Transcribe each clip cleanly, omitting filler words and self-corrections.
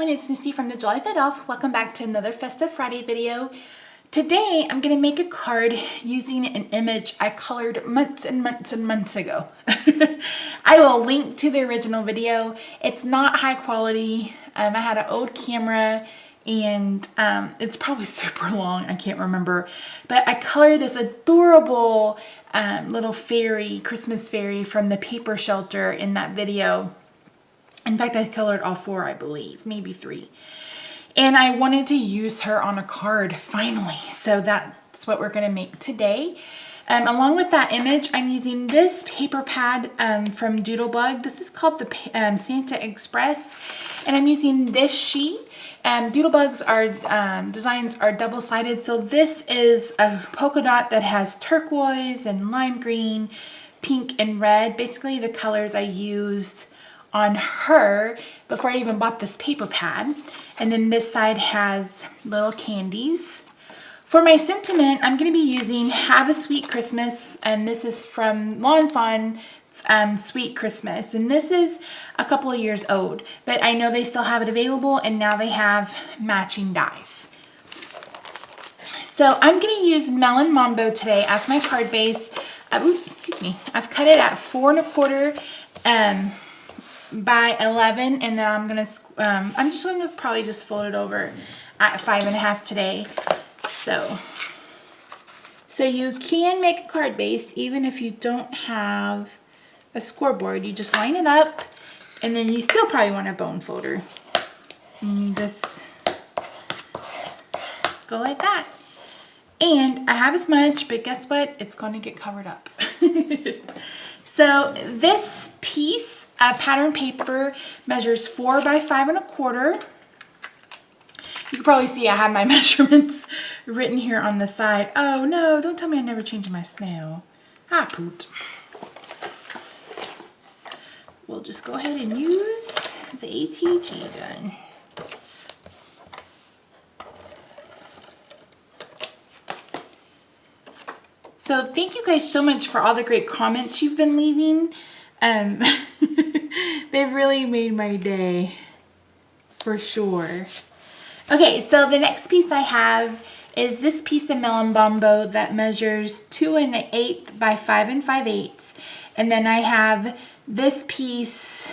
everyone, it's Misty from the Jolly Fit Elf. Welcome back to another Festive Friday video. Today I'm going to make a card using an image I colored months and months and months ago. I will link to the original video. It's not high quality. I had an old camera and it's probably super long. I can't remember. But I colored this adorable little fairy, Christmas fairy from the paper shelter in that video. In fact, I colored all four, I believe, maybe three. And I wanted to use her on a card finally. So that's what we're gonna make today. Along with that image, I'm using this paper pad from Doodlebug. This is called the Santa Express. And I'm using this sheet. Doodlebug's designs are double-sided. So this is a polka dot that has turquoise and lime green, pink and red. Basically the colors I used on her before I even bought this paper pad. And then this side has little candies. For my sentiment, I'm going to be using Have a Sweet Christmas, and this is from Lawn Fawn Sweet Christmas, and this is a couple of years old, but I know they still have it available, and now they have matching dies. So I'm going to use Melon Mambo today as my card base. Excuse me. I've cut it at 4 1/4 by 11, and then I'm just gonna probably just fold it over at 5 1/2 today. So you can make a card base even if you don't have a scoreboard. You just line it up, and then you still probably want a bone folder. And you just go like that. And I have as much, but guess what? It's gonna get covered up. So this piece of pattern paper measures 4 by 5 1/4. You can probably see I have my measurements written here on the side. Oh no, don't tell me I never changed my snail. Ah, poot. We'll just go ahead and use the ATG gun. So thank you guys so much for all the great comments you've been leaving. They've really made my day, for sure. Okay, so the next piece I have is this piece of Melon Mambo that measures 2 1/8 by 5 5/8. And then I have this piece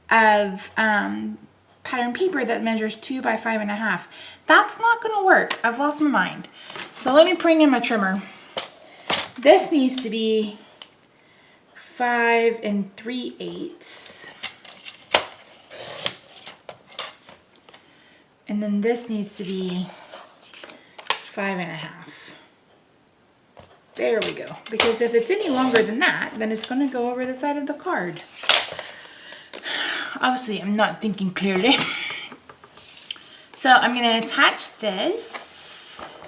of pattern paper that measures 2 by 5 1/2. That's not gonna work. I've lost my mind. So let me bring in my trimmer. This needs to be 5 3/8. And then this needs to be 5 1/2. There we go. Because if it's any longer than that, then it's going to go over the side of the card. Obviously, I'm not thinking clearly. So I'm going to attach this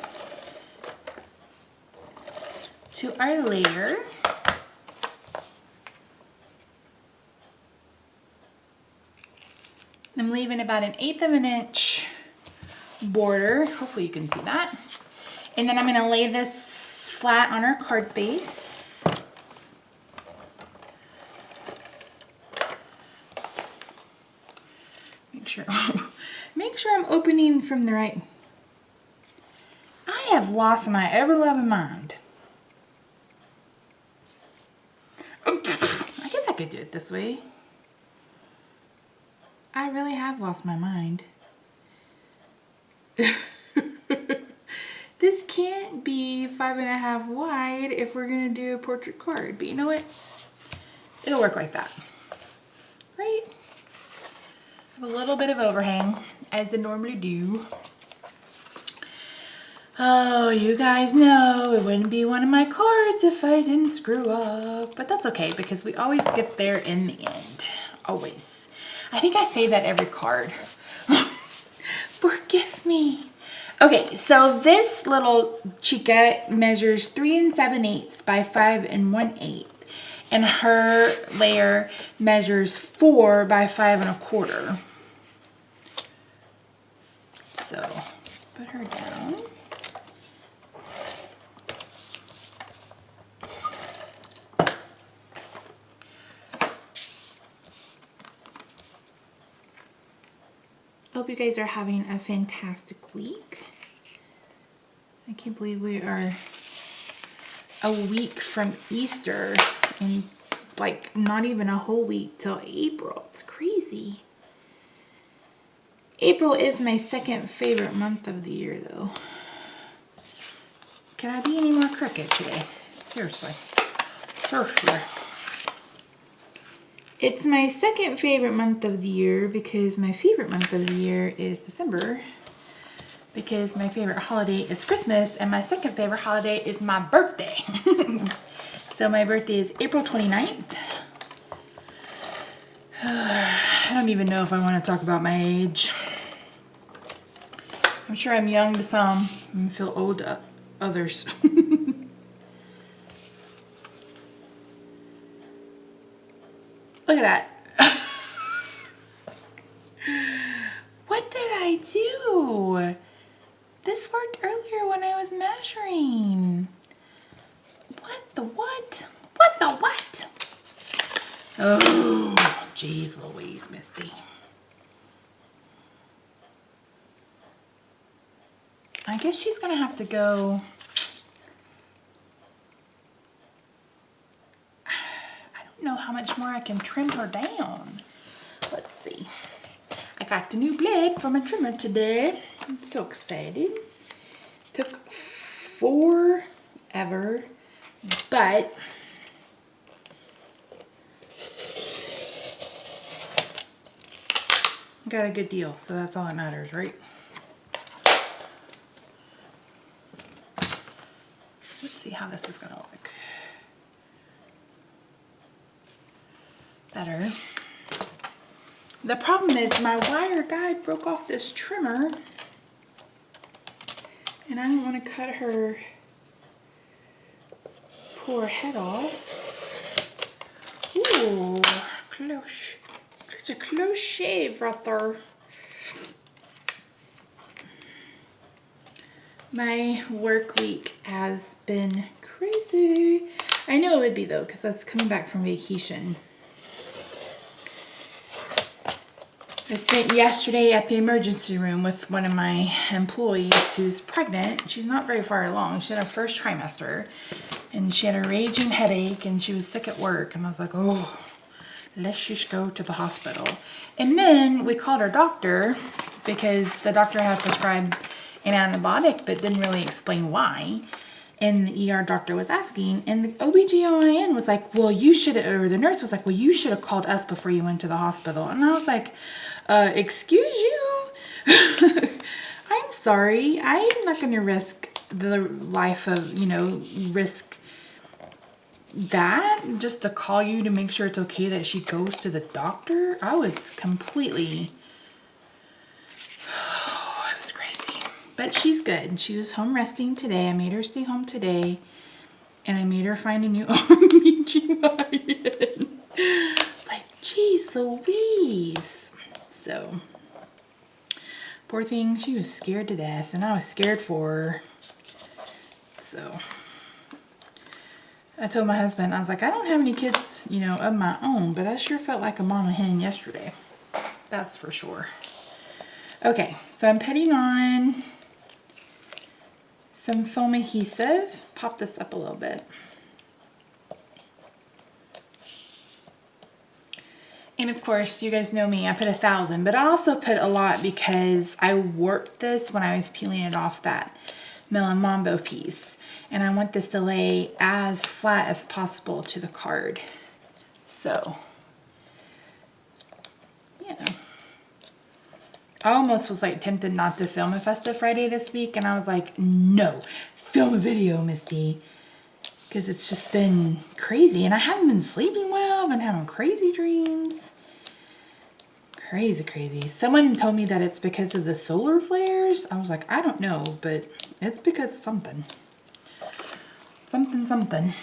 to our layer. I'm leaving about 1/8 of an inch border. Hopefully you can see that. And then I'm going to lay this flat on our card base. Make sure I'm opening from the right. I have lost my ever-loving mind. I guess I could do it this way. I really have lost my mind. This can't be 5 1/2 wide if we're gonna do a portrait card, but you know what? It'll work like that, right? Have a little bit of overhang, as I normally do. Oh, you guys know it wouldn't be one of my cards if I didn't screw up, but that's okay because we always get there in the end, always. I think I say that every card. Forgive me. Okay, so this little chica measures 3 7/8 by 5 1/8. And her layer measures 4 by 5 1/4. So let's put her down. Hope you guys are having a fantastic week. I can't believe we are a week from Easter and like not even a whole week till April. It's crazy. April is my second favorite month of the year though. Can I be any more crooked today? Seriously. Seriously. It's my second favorite month of the year because my favorite month of the year is December. Because my favorite holiday is Christmas and my second favorite holiday is my birthday. So my birthday is April 29th. I don't even know if I want to talk about my age. I'm sure I'm young to some and feel old to others. Look at that. What did I do? This worked earlier when I was measuring. What the what? What the what? Oh, jeez Louise, Misty. I guess she's gonna have to go. I don't know how much more I can trim her down. Let's see. I got the new blade from a trimmer today. I'm so excited. Took forever, but I got a good deal, so that's all that matters, right? Let's see how this is gonna look. Better. The problem is my wire guide broke off this trimmer and I don't want to cut her poor head off. Ooh, close. It's a close shave right there. My work week has been crazy. I know it would be though, because I was coming back from vacation. I spent yesterday at the emergency room with one of my employees who's pregnant. She's not very far along. She had her first trimester and she had a raging headache and she was sick at work. And I was like, oh, let's just go to the hospital. And then we called our doctor because the doctor had prescribed an antibiotic but didn't really explain why. And the ER doctor was asking, and the OBGYN was like, well, you should, or the nurse was like, well, you should have called us before you went to the hospital. And I was like, excuse you? I'm sorry. I'm not going to risk the life of, risk that just to call you to make sure it's okay that she goes to the doctor. I was completely, it was crazy. But she's good. She was home resting today. I made her stay home today. And I made her find a new OBGYN. It's like, geez Louise. So, poor thing, she was scared to death. And I was scared for her. So, I told my husband, I was like, I don't have any kids, of my own. But I sure felt like a mama hen yesterday. That's for sure. Okay, so I'm putting on some foam adhesive. Pop this up a little bit. And of course, you guys know me, I put 1,000, but I also put a lot because I warped this when I was peeling it off that Melon Mambo piece. And I want this to lay as flat as possible to the card. So, yeah. I almost was like tempted not to film a Festive Friday this week, and I was like, no, film a video, Misty. Because it's just been crazy, and I haven't been sleeping well. I've been having crazy dreams. Crazy, crazy. Someone told me that it's because of the solar flares. I was like, I don't know, but it's because of something. Something.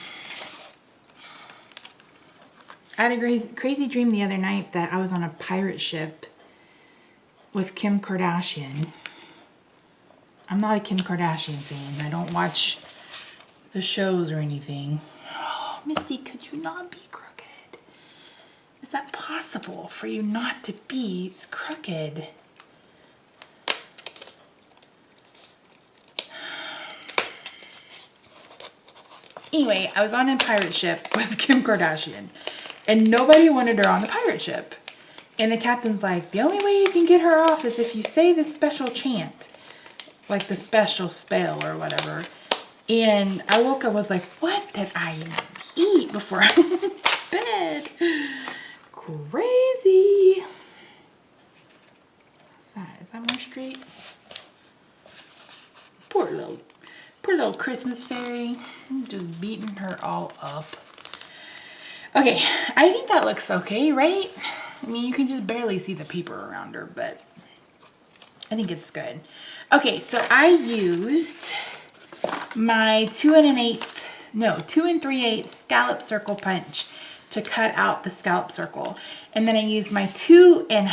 I had a crazy dream the other night that I was on a pirate ship with Kim Kardashian. I'm not a Kim Kardashian fan. I don't watch the shows or anything. Oh, Misty, could you not be crooked? Is that possible for you not to be crooked? Anyway, I was on a pirate ship with Kim Kardashian and nobody wanted her on the pirate ship. And the captain's like, the only way you can get her off is if you say this special chant, like the special spell or whatever. And I woke up, was like, what did I eat before I went to bed? Crazy. What's that? Is that more straight? Poor little Christmas fairy. I'm just beating her all up. Okay, I think that looks okay, right? I mean, you can just barely see the paper around her, but I think it's good. Okay, so I used my 2 3/8 scallop circle punch to cut out the scallop circle. And then I used my 2-inch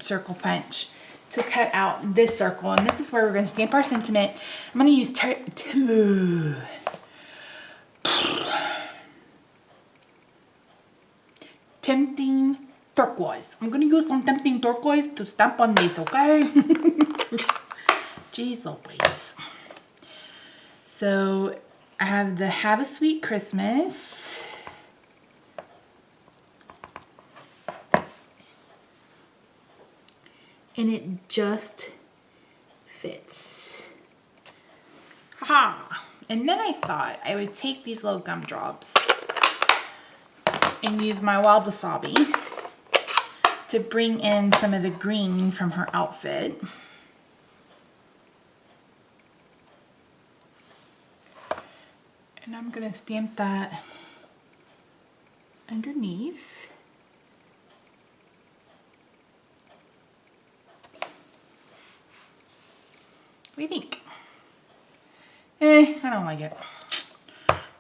circle punch to cut out this circle. And this is where we're going to stamp our sentiment. I'm going to use Tempting Turquoise. I'm going to use some Tempting Turquoise to stamp on this, okay? Jeez Louise. So I have the Have a Sweet Christmas. And it just fits. Ha! And then I thought I would take these little gumdrops and use my wild wasabi to bring in some of the green from her outfit. And I'm gonna stamp that underneath. What do you think? I don't like it.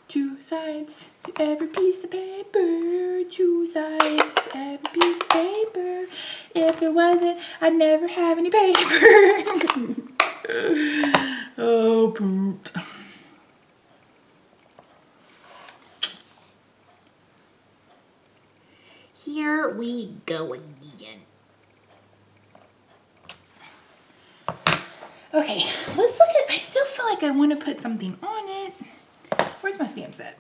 2 sides to every piece of paper. 2 sides to every piece of paper. If there wasn't, I'd never have any paper. Oh, poot. Here we go again. Okay, let's look at, I still feel like I want to put something on it. Where's my stamp set?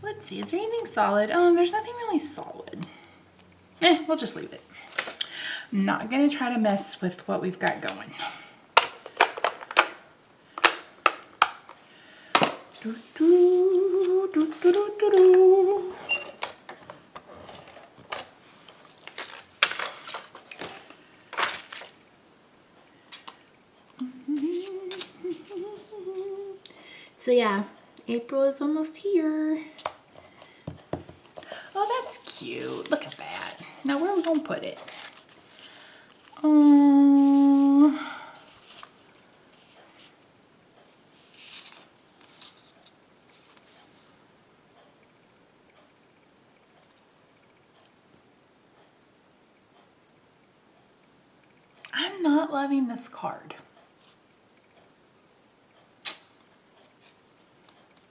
Let's see, is there anything solid? Oh, there's nothing really solid. We'll just leave it. I'm not gonna try to mess with what we've got going. Do, do, do, do, do, do, do. So yeah, April is almost here. Oh, that's cute. Look at that. Now where are we gonna put it? I'm not loving this card.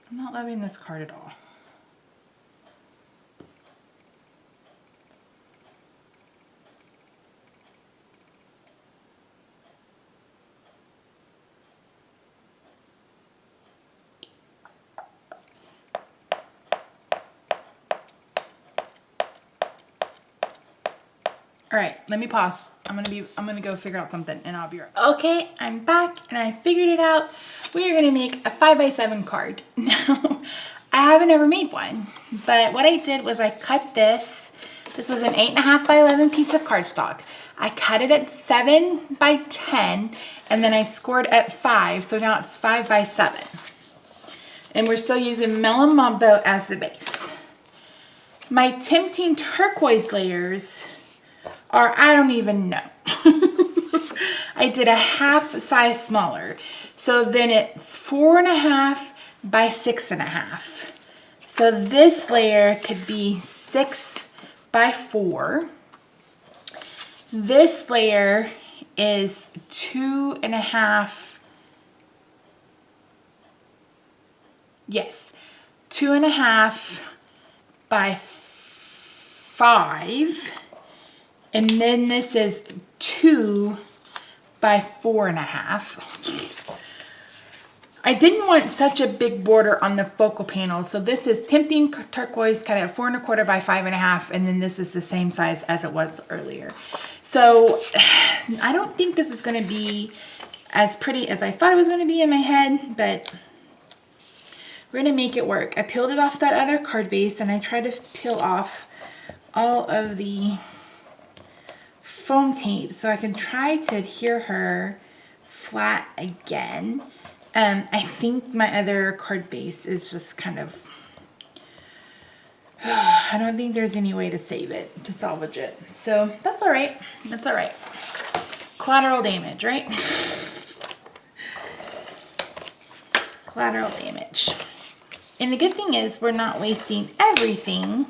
I'm not loving this card at all. All right, let me pause. I'm gonna go figure out something and I'll be right. Okay, I'm back and I figured it out. We are gonna make a 5x7 card. Now, I haven't ever made one, but what I did was I cut this. This was an 8.5 by 11 piece of cardstock. I cut it at 7 by 10 and then I scored at 5, so now it's 5 by 7. And we're still using Melon Mambo as the base. My Tempting Turquoise layers are, I don't even know. I did a half size smaller. So then it's 4.5 by 6.5. So this layer could be 6 by 4. This layer is 2.5. Yes, 2.5 by 5. And then this is 2 by 4.5. I didn't want such a big border on the focal panel, so this is Tempting Turquoise cut at 4.25 by 5.5, and then this is the same size as it was earlier. So I don't think this is going to be as pretty as I thought it was going to be in my head, but we're going to make it work. I peeled it off that other card base, and I tried to peel off all of the foam tape so I can try to adhere her flat again. I think my other card base is just kind of, I don't think there's any way to save it, to salvage it. So that's all right. That's all right. Collateral damage, right? Collateral damage. And the good thing is we're not wasting everything.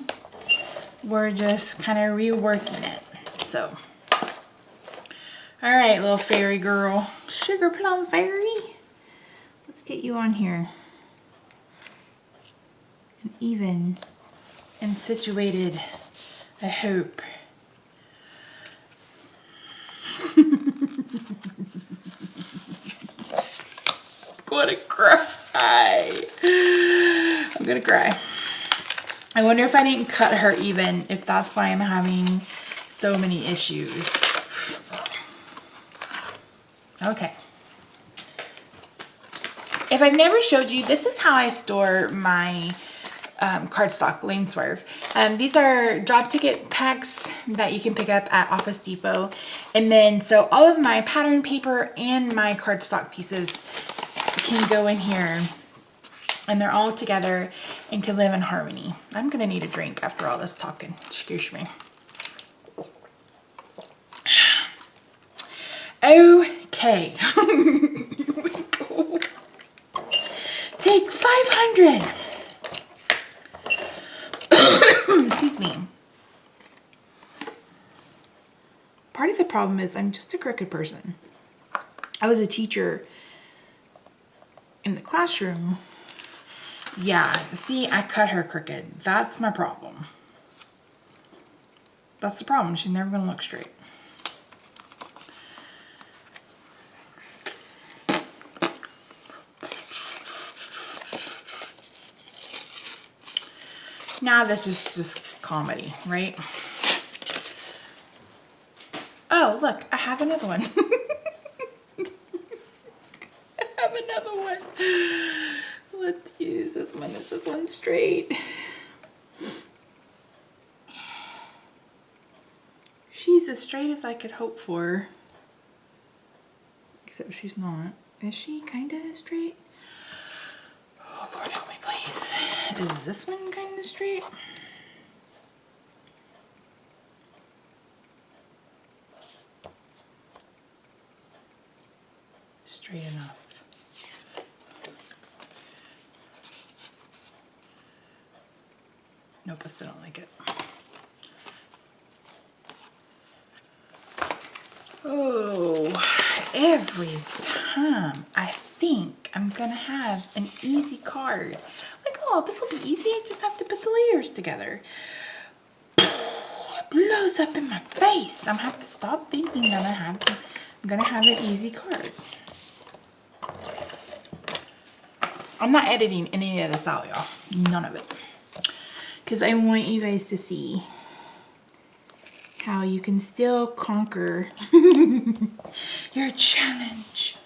We're just kind of reworking it. So, all right, little fairy girl. Sugar plum fairy. Let's get you on here. And even and situated, I hope. I'm gonna cry. I'm gonna cry. I wonder if I didn't cut her even, if that's why I'm having so many issues. Okay. If I've never showed you, this is how I store my cardstock Lane Swerve. These are job ticket packs that you can pick up at Office Depot. And then, so all of my pattern paper and my cardstock pieces can go in here, and they're all together and can live in harmony. I'm gonna need a drink after all this talking. Excuse me. Okay. Here we go. Take 500. Excuse me. Part of the problem is I'm just a crooked person. I was a teacher in the classroom. Yeah, see, I cut her crooked. That's my problem. That's the problem. She's never gonna look straight. Now this is just comedy, right? Oh, look, I have another one. I have another one. Let's use this one. Is this one straight? She's as straight as I could hope for. Except she's not. Is she kind of straight? Oh, Lord, help me, please. Is this one kind of straight? Straight enough. Nope, I still don't like it. Oh, every time I think I'm gonna have an easy card. Like, oh, this will be easy. I just have to put the layers together. It blows up in my face. I'm gonna have to stop thinking that I'm gonna have an easy card. I'm not editing any of this out, y'all. None of it. Because I want you guys to see how you can still conquer your challenge.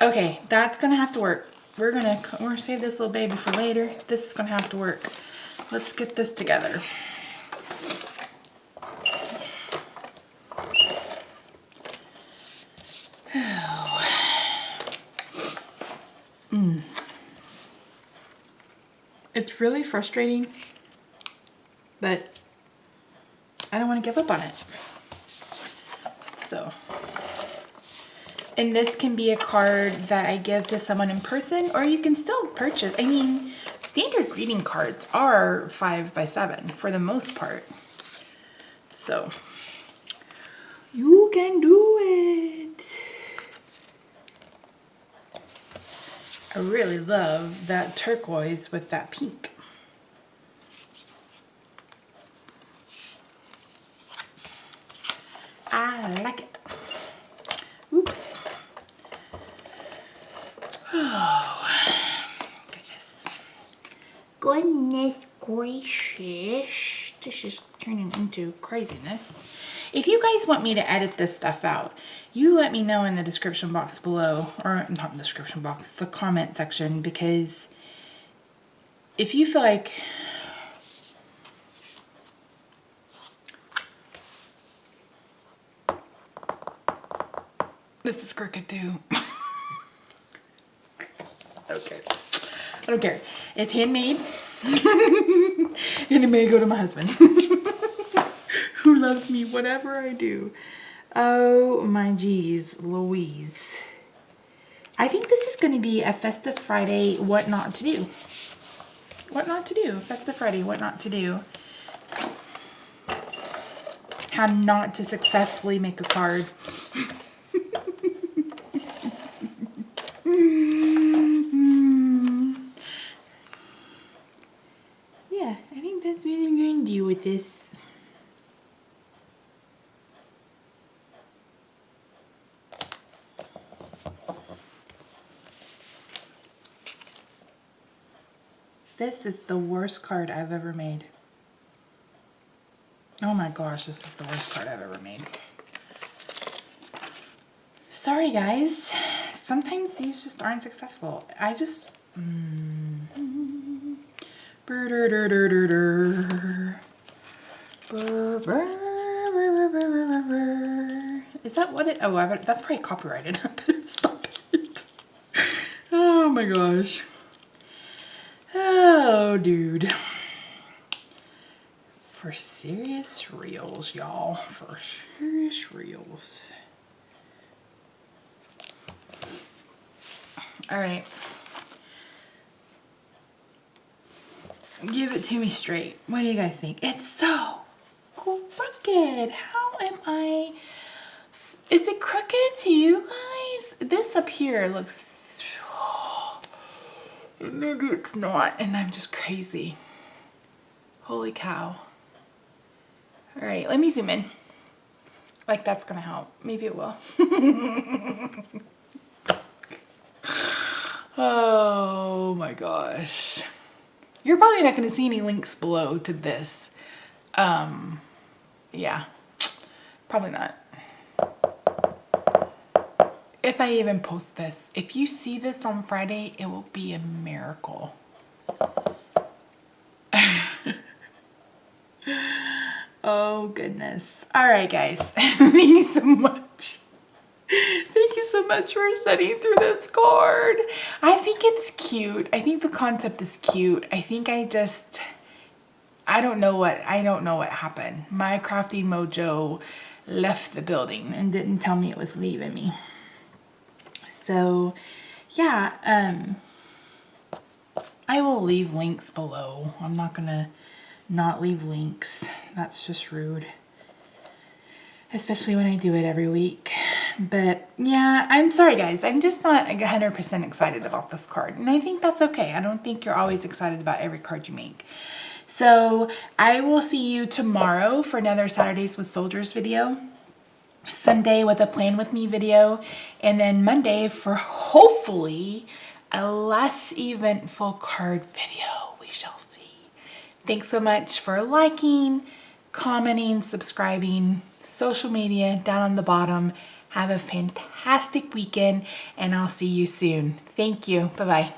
Okay, that's gonna have to work. We're gonna save this little baby for later. This is gonna have to work. Let's get this together. It's really frustrating, but I don't want to give up on it. So, and this can be a card that I give to someone in person, or you can still purchase. I mean, standard greeting cards are 5 by 7 for the most part. So, you can do it. I really love that turquoise with that pink. I like it. Oops. goodness gracious. This is turning into craziness. If you guys want me to edit this stuff out, you let me know in the description box below, or not the description box, the comment section, because if you feel like this is crooked too. Okay. I don't care. It's handmade. And it may go to my husband. Who loves me whatever I do. Oh my geez, Louise. I think this is going to be a Festive Friday what not to do. What not to do. Festive Friday what not to do. How not to successfully make a card. Yeah, I think that's what I'm going to do with this. This is the worst card I've ever made. Oh my gosh, this is the worst card I've ever made. Sorry guys, sometimes these just aren't successful. I just... Is that what it... Oh, that's probably copyrighted. I better stop it. Oh my gosh. Oh, dude. For serious reals, y'all. For serious reals. All right. Give it to me straight. What do you guys think? It's so crooked. How am I... Is it crooked to you guys? This up here looks... Maybe it's not, and I'm just crazy. Holy cow. All right, let me zoom in. Like that's gonna help. Maybe it will. Oh my gosh. You're probably not gonna see any links below to this. Yeah, probably not. If I even post this, if you see this on Friday, it will be a miracle. Oh goodness. All right, guys. Thank you so much. Thank you so much for studying through this card. I think it's cute. I think the concept is cute. I think I don't know what happened. My crafting mojo left the building and didn't tell me it was leaving me. So yeah, I will leave links below. I'm not gonna not leave links. That's just rude. Especially when I do it every week. But yeah, I'm sorry guys. I'm just not 100% excited about this card. And I think that's okay. I don't think you're always excited about every card you make. So I will see you tomorrow for another Saturdays with Soldiers video. Sunday with a plan with me video, and then Monday for hopefully a less eventful card video. We shall see. Thanks so much for liking, commenting, subscribing, social media down on the bottom. Have a fantastic weekend, and I'll see you soon. Thank you. Bye-bye.